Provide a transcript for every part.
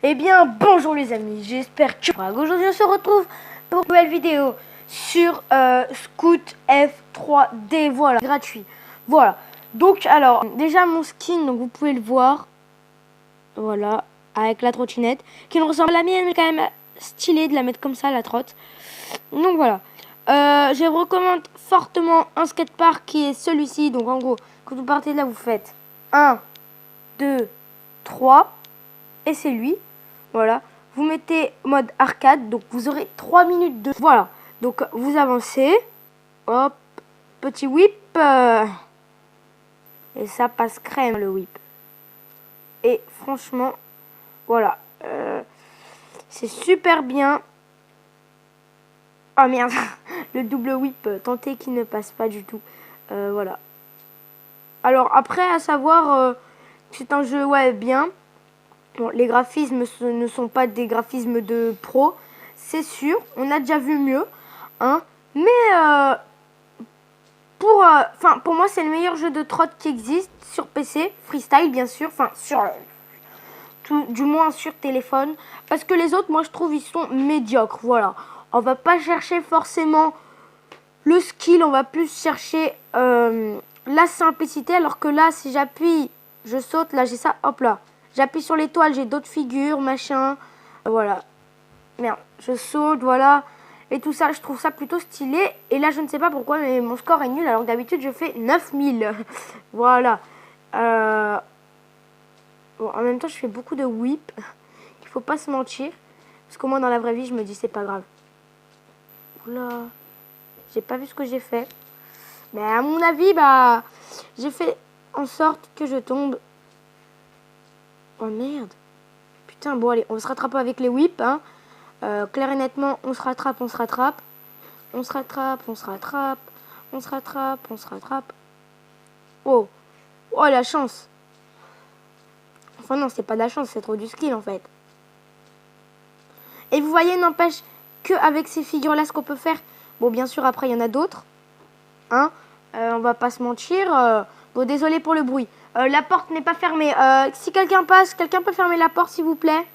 Eh bien, bonjour les amis, j'espère que aujourd'hui on se retrouve pour une nouvelle vidéo sur Scoot F3D, voilà, gratuit. Voilà, donc alors, déjà mon skin, donc vous pouvez le voir, voilà, avec la trottinette, qui ne ressemble à la mienne, mais quand même stylé de la mettre comme ça, la trotte. Donc voilà, je vous recommande fortement un skatepark qui est celui-ci, donc en gros, quand vous partez de là, vous faites 1, 2, 3, et c'est lui. Voilà, vous mettez mode arcade, donc vous aurez 3 minutes de... Voilà, donc vous avancez, hop, petit whip, et ça passe crème le whip. Et franchement, voilà, c'est super bien. Oh merde, le double whip, tenté qu'il ne passe pas du tout. Voilà. Alors après, à savoir, c'est un jeu, ouais, bien. Bon, les graphismes ne sont pas des graphismes de pro, c'est sûr. On a déjà vu mieux, hein. Mais pour moi, c'est le meilleur jeu de trotte qui existe sur PC, freestyle bien sûr. Enfin, du moins sur téléphone, parce que les autres, moi, je trouve, ils sont médiocres. Voilà, on va pas chercher forcément le skill, on va plus chercher la simplicité. Alors que là, si j'appuie, je saute. Là, j'ai ça. Hop là. J'appuie sur l'étoile, j'ai d'autres figures, machin. Voilà. Merde, je saute, voilà. Et tout ça, je trouve ça plutôt stylé. Et là, je ne sais pas pourquoi, mais mon score est nul. Alors que d'habitude, je fais 9000. Voilà. Bon, en même temps, je fais beaucoup de whip. Il faut pas se mentir. Parce qu'au moins, dans la vraie vie, je me dis, c'est pas grave. Oula. J'ai pas vu ce que j'ai fait. Mais à mon avis, bah, j'ai fait en sorte que je tombe. Oh merde. Putain, bon allez, on se rattrape avec les whips, hein. Clair et nettement, on se rattrape, on se rattrape. On se rattrape, on se rattrape. On se rattrape, on se rattrape. Oh. Oh, la chance. Enfin non, c'est pas de la chance, c'est trop du skill en fait. Et vous voyez, n'empêche qu'avec ces figures-là, ce qu'on peut faire. Bon, bien sûr, après, il y en a d'autres. Hein, on va pas se mentir. Bon, désolé pour le bruit. La porte n'est pas fermée. Si quelqu'un passe, quelqu'un peut fermer la porte, s'il vous plaît?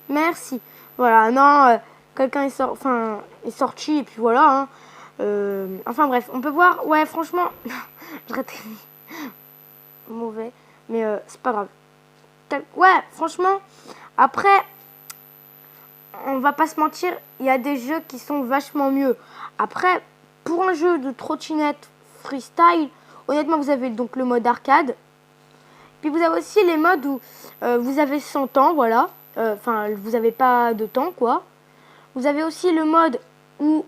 Merci. Voilà, non, quelqu'un est sorti, et puis voilà. Hein. Enfin bref, on peut voir. Ouais, franchement, j'aurais été mauvais, mais c'est pas grave. Ouais, franchement, après, on va pas se mentir, il y a des jeux qui sont vachement mieux. Après, pour un jeu de trottinette freestyle, honnêtement, vous avez donc le mode arcade. Puis vous avez aussi les modes où vous avez 100 ans, voilà. Enfin, vous n'avez pas de temps, quoi. Vous avez aussi le mode où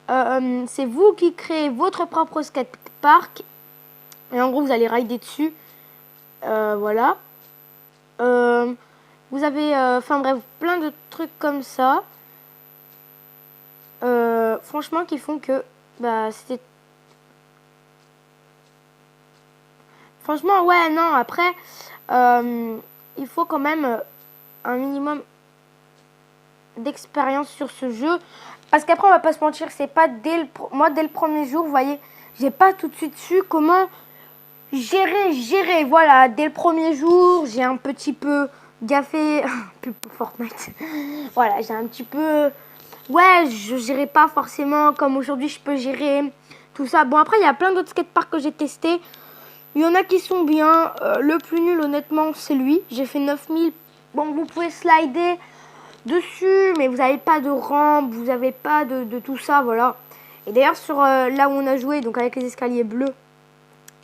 c'est vous qui créez votre propre skatepark. Et en gros, vous allez rider dessus. Voilà. Vous avez, enfin bref, plein de trucs comme ça. Franchement, qui font que, bah, c'était... Franchement, ouais, non, après, il faut quand même un minimum d'expérience sur ce jeu. Parce qu'après, on va pas se mentir, c'est pas moi, dès le premier jour, vous voyez, j'ai pas tout de suite su comment gérer. Voilà, dès le premier jour, j'ai un petit peu gaffé. Plus pour Fortnite. Voilà, j'ai un petit peu... Ouais, je gérais pas forcément comme aujourd'hui, je peux gérer tout ça. Bon, après, il y a plein d'autres skateparks que j'ai testés. Il y en a qui sont bien. Le plus nul, honnêtement, c'est lui. J'ai fait 9000. Bon, vous pouvez slider dessus, mais vous n'avez pas de rampe, vous n'avez pas de tout ça, voilà. Et d'ailleurs, sur là où on a joué, donc avec les escaliers bleus,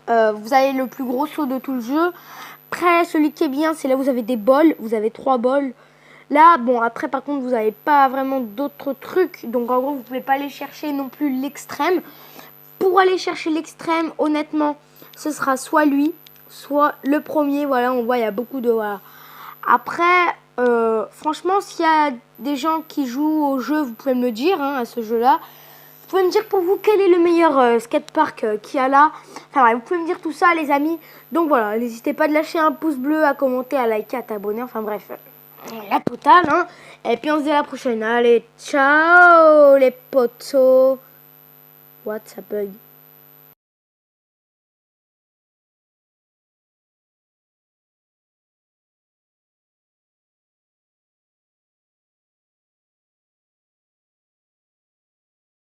vous avez le plus gros saut de tout le jeu. Après, celui qui est bien, c'est là où vous avez des bols. Vous avez 3 bols. Là, bon, après, par contre, vous n'avez pas vraiment d'autres trucs. Donc, en gros, vous ne pouvez pas aller chercher non plus l'extrême. Pour aller chercher l'extrême, honnêtement, ce sera soit lui, soit le premier. Voilà, on voit, il y a beaucoup de... Voilà. Après, franchement, s'il y a des gens qui jouent au jeu, vous pouvez me le dire, hein, à ce jeu-là. Vous pouvez me dire pour vous quel est le meilleur skatepark qu'il y a là. Enfin, ouais, vous pouvez me dire tout ça, les amis. Donc voilà, n'hésitez pas de lâcher un pouce bleu, à commenter, à liker, à t'abonner. Enfin bref, la totale, hein. Et puis on se dit à la prochaine. Allez, ciao les potos. What, ça bug?